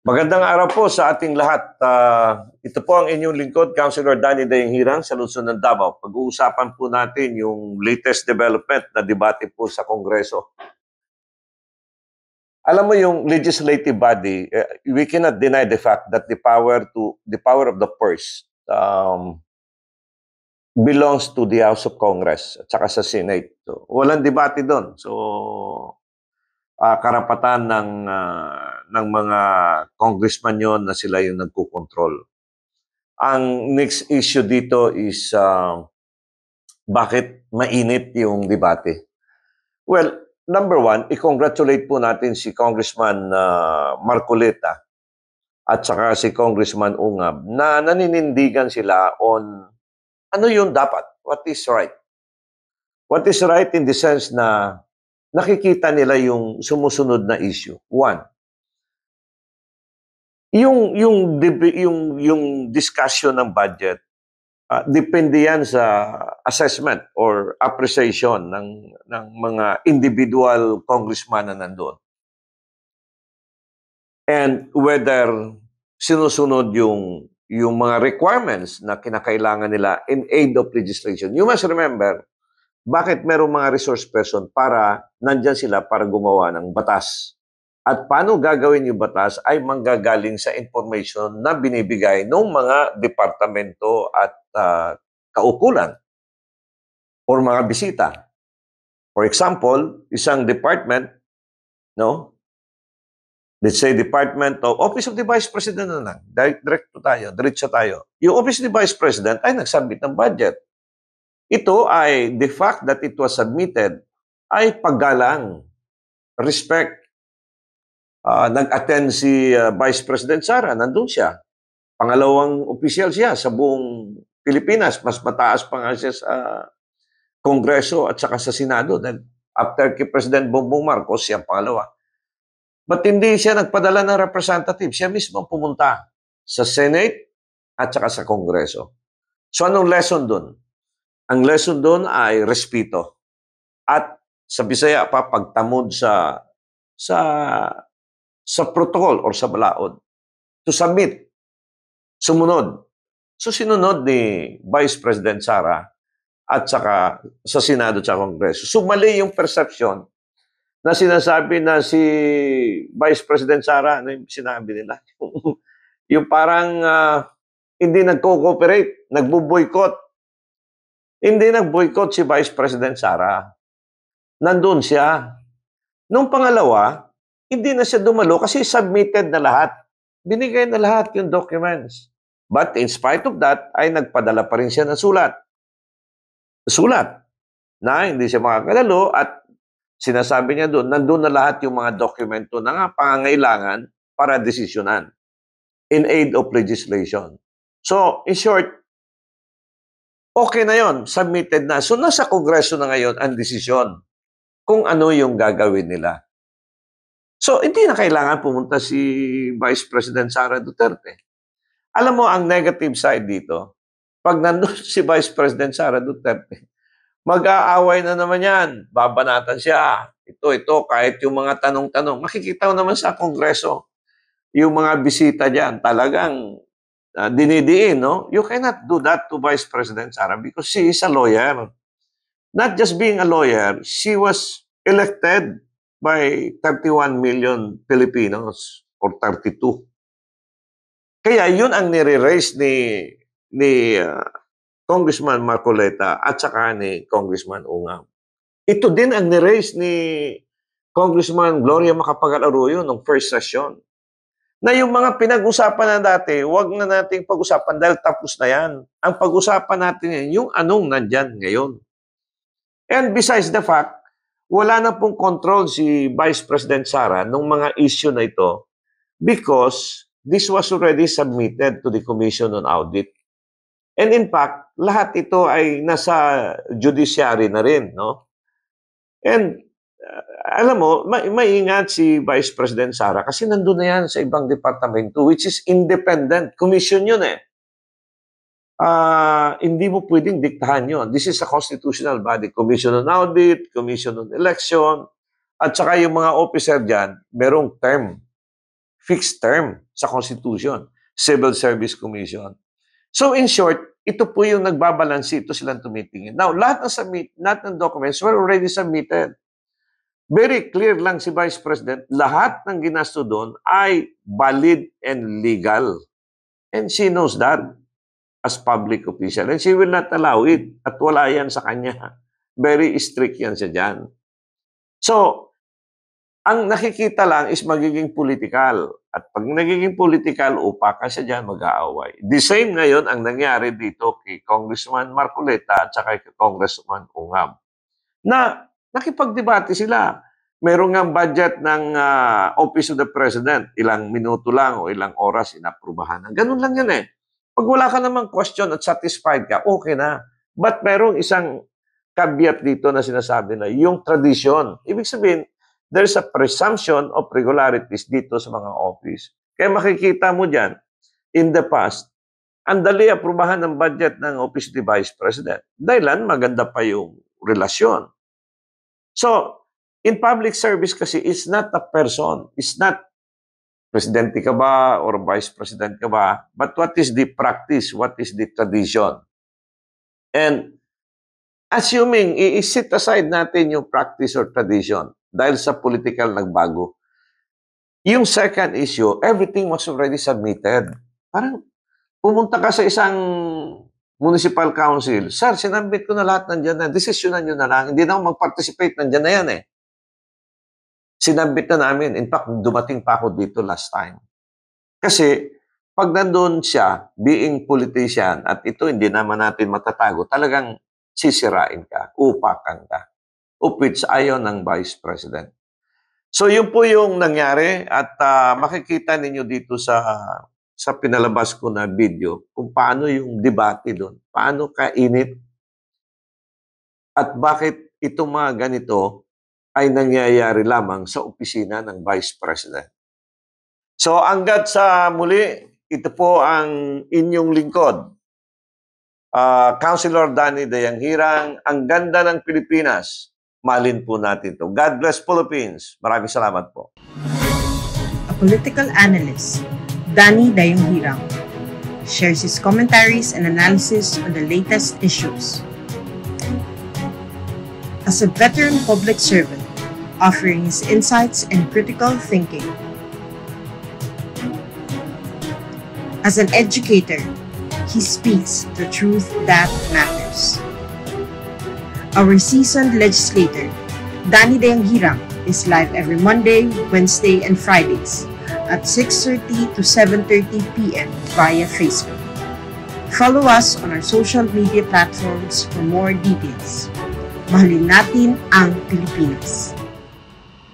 Magandang araw po sa ating lahat. Ito po ang inyong lingkod, Councilor Danny Dayang-Hirang sa Lungsod ng Davao. Pag-uusapan po natin yung latest development na debate po sa Kongreso. Alam mo yung legislative body, we cannot deny the fact that the power of the purse belongs to the House of Congress at saka sa Senate. So, walang debate doon. So karapatan ng mga congressman yon na sila yung nagkukontrol. Ang next issue dito is bakit mainit yung debate? Well, number one, i-congratulate po natin si Congressman Marcoleta at saka si Congressman Ungab na naninindigan sila on ano yung dapat, what is right. What is right in the sense na nakikita nila yung sumusunod na issue. One, yung discussion ng budget, depende yan sa assessment or appreciation ng mga individual congressman na nandun. And whether sinusunod yung mga requirements na kinakailangan nila in aid of legislation. You must remember, bakit merong mga resource person para nandyan sila para gumawa ng batas. At paano gagawin yung batas ay manggagaling sa information na binibigay ng mga departamento at kaukulan or mga bisita. For example, isang department, no? Let's say Department of Office of the Vice President na lang. Diretso tayo. Yung Office of the Vice President ay nagsubmit ng budget. Ito ay the fact that it was submitted ay paggalang, respect. Nag-attend si Vice President Sara, nandun siya. Pangalawang opisyal siya sa buong Pilipinas. Mas mataas pa nga siya sa Kongreso at saka sa Senado. Then, after kay President Bongbong Marcos, siya pangalawa. But hindi siya nagpadala ng representative. Siya mismo pumunta sa Senate at saka sa Kongreso. So anong lesson doon? Ang lesson doon ay respeto. At sa Bisaya pa, pagtamod sa protocol or sa balaod. To submit. Sumunod. So sinunod ni Vice President Sara at saka sa Senado at sa Kongreso. So mali yung perception na sinasabi na si Vice President Sara, ano yung sinabi nila? Yung parang hindi nagko-cooperate, nagbo-boycott. Hindi nag-boycott si Vice President Sara. Nandun siya. Nung pangalawa, hindi na siya dumalo kasi submitted na lahat. Binigay na lahat yung documents. But in spite of that, ay nagpadala pa rin siya ng sulat. Sulat na hindi siya makakalalo at sinasabi niya doon, nandun na lahat yung mga dokumento na nga pangangailangan para desisyonan in aid of legislation. So, in short, okay na yon, submitted na. So, nasa Kongreso na ngayon ang desisyon kung ano yung gagawin nila. So, hindi na kailangan pumunta si Vice President Sara Duterte. Alam mo, ang negative side dito, pag nandun si Vice President Sara Duterte, mag-aaway na naman yan. Babanatan siya. Ito, kahit yung mga tanong-tanong. Makikita mo naman sa Kongreso, yung mga bisita dyan, talagang dinidiin, no? You cannot do that to Vice President Sara because she is a lawyer. Not just being a lawyer, she was elected by 31 million Filipinos or 32. Kaya yun ang nire-raise ni Congressman Marcoleta at saka ni Congressman Ungab. Ito din ang niraise ni Congressman Gloria Macapagal-Arroyo nung first session. Na yung mga pinag-usapan na dati, wag na nating pag-usapan dahil tapos na yan. Ang pag-usapan natin yan, yung anong nandyan ngayon. And besides the fact, wala na pong control si Vice President Sara nung mga issue na ito because this was already submitted to the Commission on Audit. And in fact, lahat ito ay nasa judiciary na rin, no? And alam mo, maingat si Vice President Sara kasi nandun na yan sa ibang departamento which is independent. Commission yun eh. Hindi mo pwedeng diktahan yun. This is a constitutional body. Commission on Audit, Commission on Election, at saka yung mga officer dyan, merong term. fixed term sa Constitution, Civil Service Commission. So in short, ito po yung nagbabalansi, ito silang tumitingin. Now, lahat ng documents were already submitted. Very clear lang si Vice President, lahat ng ginasto doon ay valid and legal. And she knows that as public official. And she will not allow it. At wala yan sa kanya. Very strict yan siya dyan. So, ang nakikita lang is magiging political. At pag nagiging political, upaka siya dyan, mag-aaway. The same ngayon ang nangyari dito kay Congressman Marcoleta at saka kay Congressman Ungab. Na nakipagdebate sila. Meron nga budget ng Office of the President. Ilang minuto lang o ilang oras inaprubahan. Ganun lang yan eh. Pag wala ka namang question at satisfied ka, okay na. But merong isang caveat dito na sinasabi na yung tradition. Ibig sabihin, there's a presumption of regularities dito sa mga office. Kaya makikita mo dyan, in the past, ang dali aprubahan ng budget ng Office of the Vice President. Dahilan, maganda pa yung relasyon. So, in public service kasi, it's not a person. It's not presidente ka ba or vice president ka ba, but what is the practice? What is the tradition? And assuming, i-set aside natin yung practice or tradition dahil sa political nagbago. Yung second issue, everything was already submitted. Parang pumunta ka sa isang municipal council, sir, sinabit ko na lahat nandiyan na, desisyonan nyo na lang, hindi na ako mag-participate, nandiyan na yan eh. Sinabit na namin. In fact, dumating pa ako dito last time. Kasi, pag nandun siya, being politician, at ito hindi naman natin matatago, talagang sisirain ka, upakan ka. Of which ayaw ng Vice President. So, yun po yung nangyari at makikita ninyo dito sa pinalabas ko na video kung paano yung debate doon. Paano kainit at bakit itong mga ganito ay nangyayari lamang sa opisina ng Vice President. So, hanggat sa muli, ito po ang inyong lingkod. Councilor Danny Dayanghirang, ang ganda ng Pilipinas. Malin po natin ito. God bless Philippines. Maraming salamat po. A political analyst, Danny Dayanghirang, shares his commentaries and analysis on the latest issues. As a veteran public servant, offering his insights and critical thinking. As an educator, he speaks the truth that matters. Our seasoned legislator, Danny Dayanghirang, is live every Monday, Wednesday, and Fridays at 6:30 to 7:30 p.m. via Facebook. Follow us on our social media platforms for more details. Mahalin natin ang Pilipinas.